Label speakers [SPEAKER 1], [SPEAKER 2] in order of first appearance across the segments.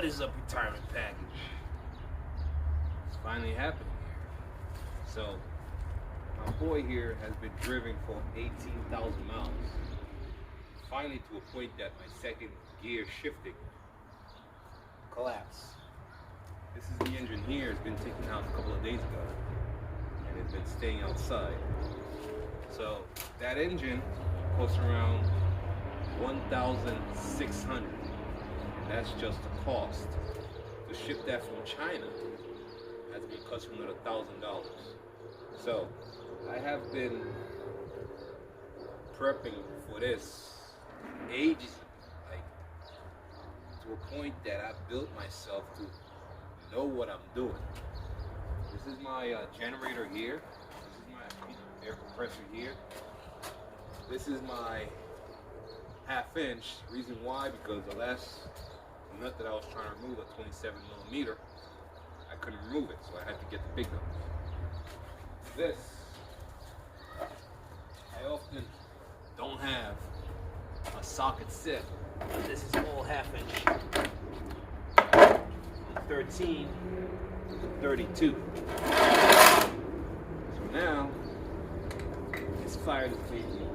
[SPEAKER 1] is a retirement package? It's finally happening here. So, my boy here has been driven for 18,000 miles. Finally to a point that my second gear shifting collapsed. This is the engine here. It's been taken out a couple of days ago. And it's been staying outside. So, that engine costs around 1,600. That's just the cost. To ship that from China has been costing another $1,000. So I have been prepping for this ages, like to a point that I built myself to know what I'm doing. This is my generator here. This is my air compressor here. This is my half-inch. Reason why? Because the last nut that I was trying to remove, a 27 millimeter, I couldn't remove it, so I had to get the big nut. This, I often don't have a socket set. This is all half-inch, from 13 to 32. So now, let's fire this baby up.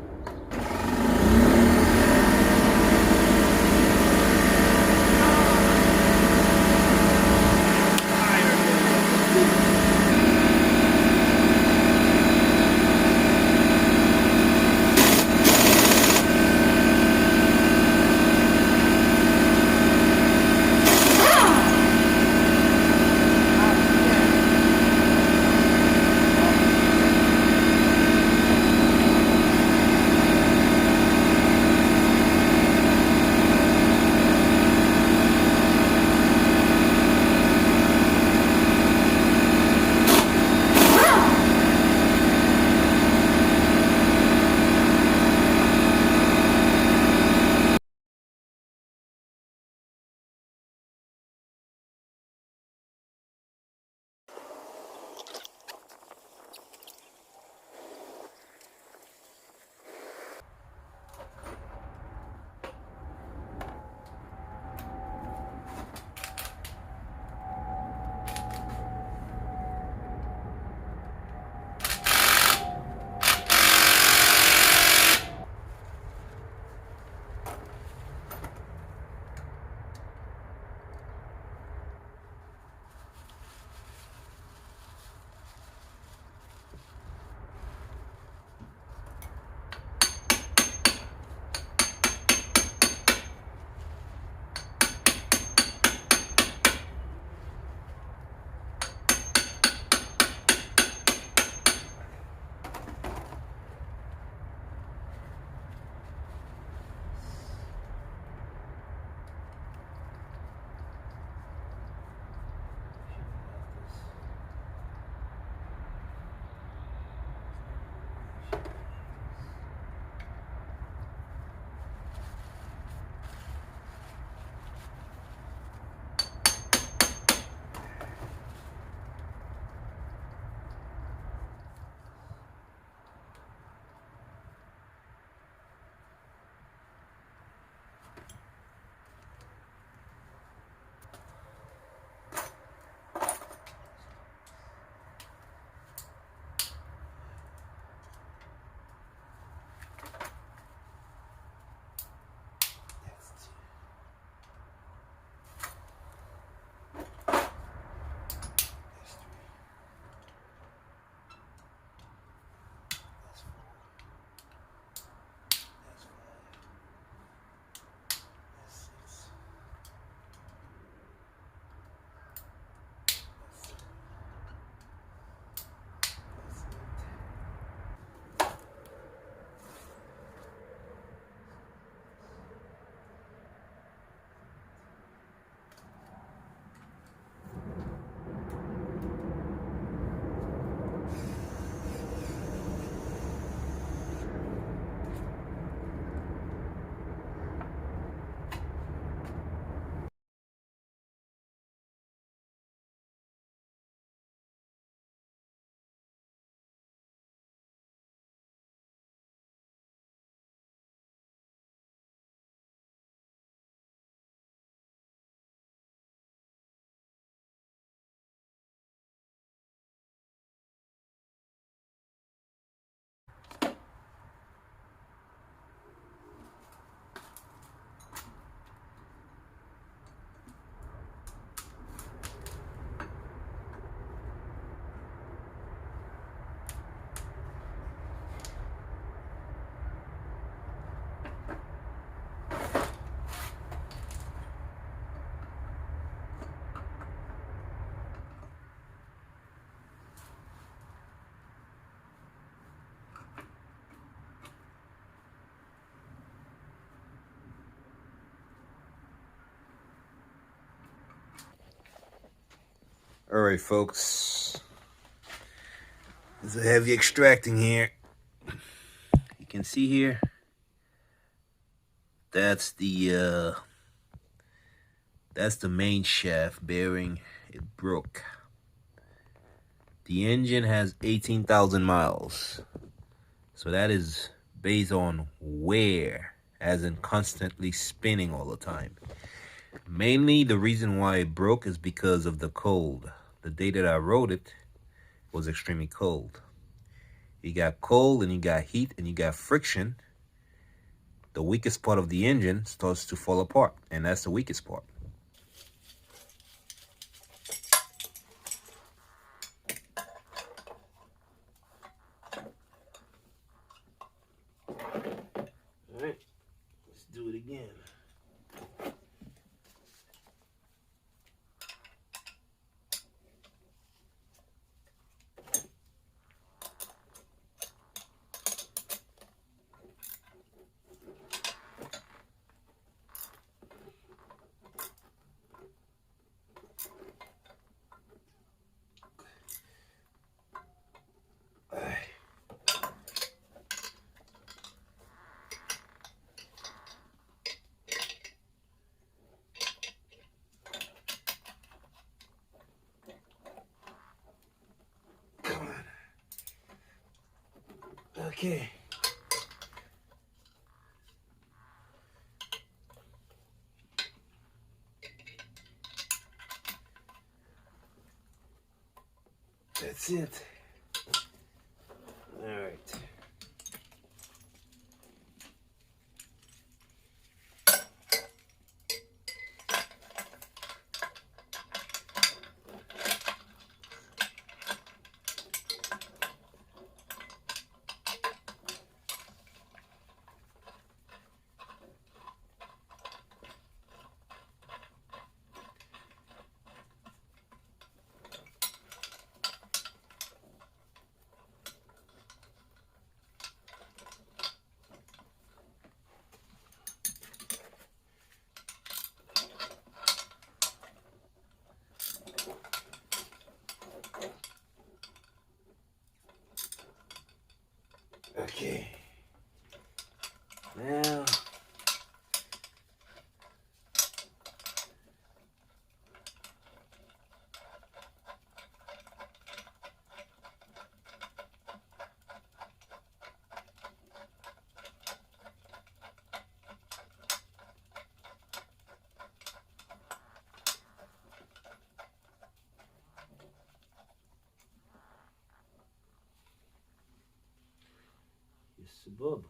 [SPEAKER 1] Alright, folks. There's a heavy extracting here. You can see here. That's the main shaft bearing. It broke. The engine has 18,000 miles. So that is based on wear, as in constantly spinning all the time. Mainly the reason why it broke is because of the cold. The day that I wrote it was extremely cold. You got cold and you got heat and you got friction. The weakest part of the engine starts to fall apart, and that's the weakest part. All right, let's do it again. Okay. That's it. All right. Okay. Now, it's above.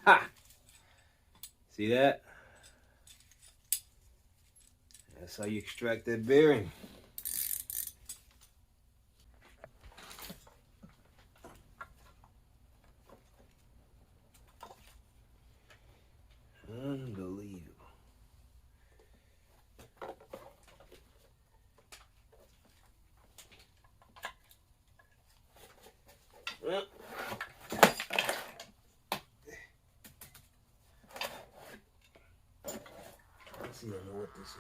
[SPEAKER 1] Ha! See that? That's how you extract that bearing. Unbelievable. Well, let's see, I know what this is.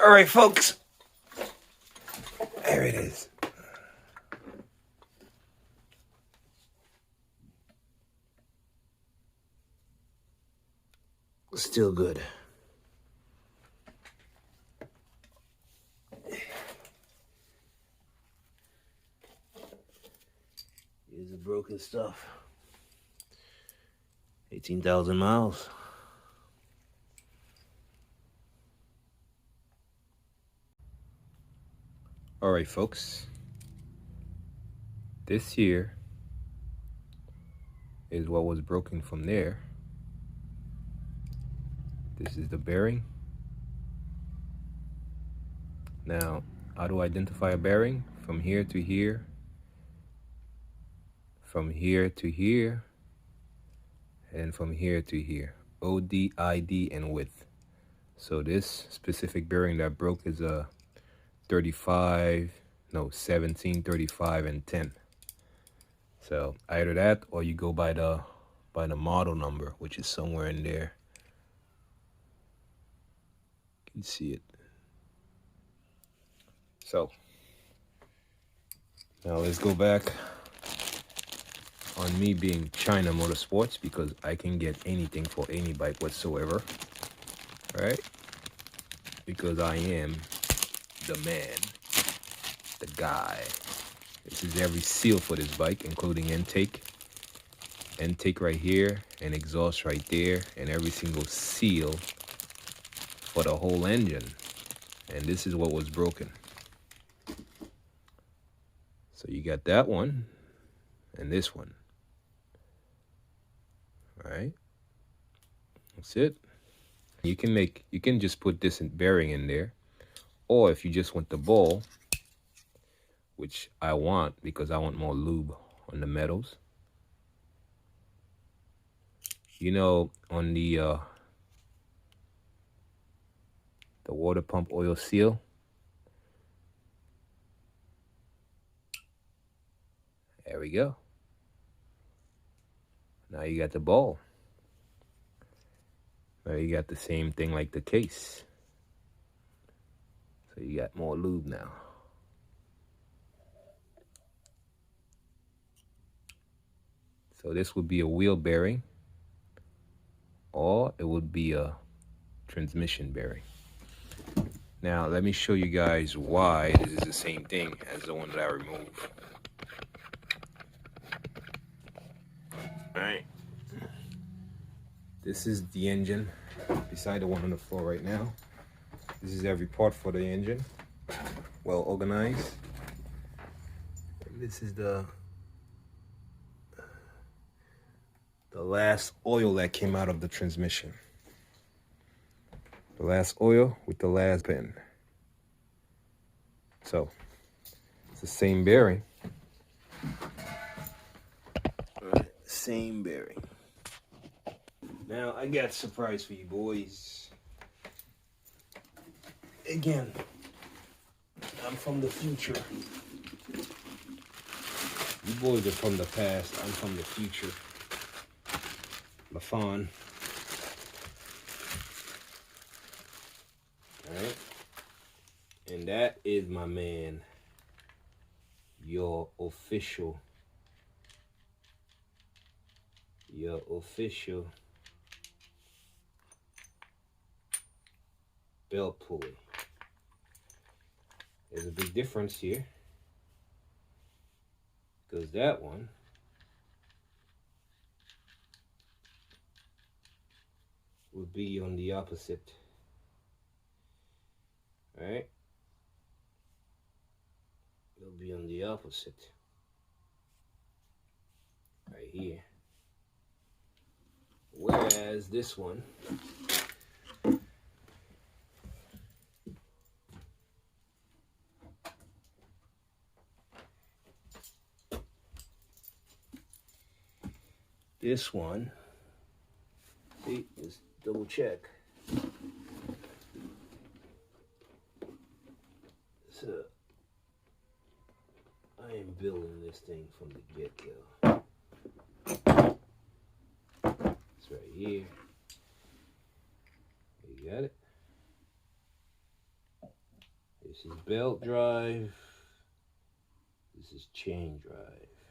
[SPEAKER 1] All right, folks. There it is. Still good. Here's the broken stuff. 18,000 miles. All right, folks. This here is what was broken from there. This is the bearing. Now, how to identify a bearing? From here to here, from here to here, and from here to here. OD, ID, and width. So this specific bearing that broke is a 17, 35, and 10. So either that or you go by the model number, which is somewhere in there. You can see it. So now let's go back on me being China Motorsports, because I can get anything for any bike whatsoever, right? Because I am the man, the guy. This is every seal for this bike, including intake right here, and exhaust right there, and every single seal for the whole engine. And this is what was broken. So you got that one and this one. All right, that's it. You can just put this bearing in there, or if you just want the ball, which I want because I want more lube on the metals. You know, on the water pump oil seal, there we go. Now you got the ball. Now you got the same thing like the case. So you got more lube now. So this would be a wheel bearing, or it would be a transmission bearing. Now let me show you guys why this is the same thing as the one that I removed. All right. This is the engine beside the one on the floor right now. This is every part for the engine, well organized. And this is the last oil that came out of the transmission. The last oil with the last pin. So it's the same bearing. All right, same bearing. Now, I got a surprise for you boys. Again, I'm from the future. You boys are from the past. I'm from the future. LaFon. Alright? And that is my man. Your official belt pulley. There's a big difference here, because that one would be on the opposite. All right, it'll be on the opposite right here, whereas this one see, let's double check. So I am building this thing from the get-go. It's right here. You got it.
[SPEAKER 2] This is belt drive. This is chain drive.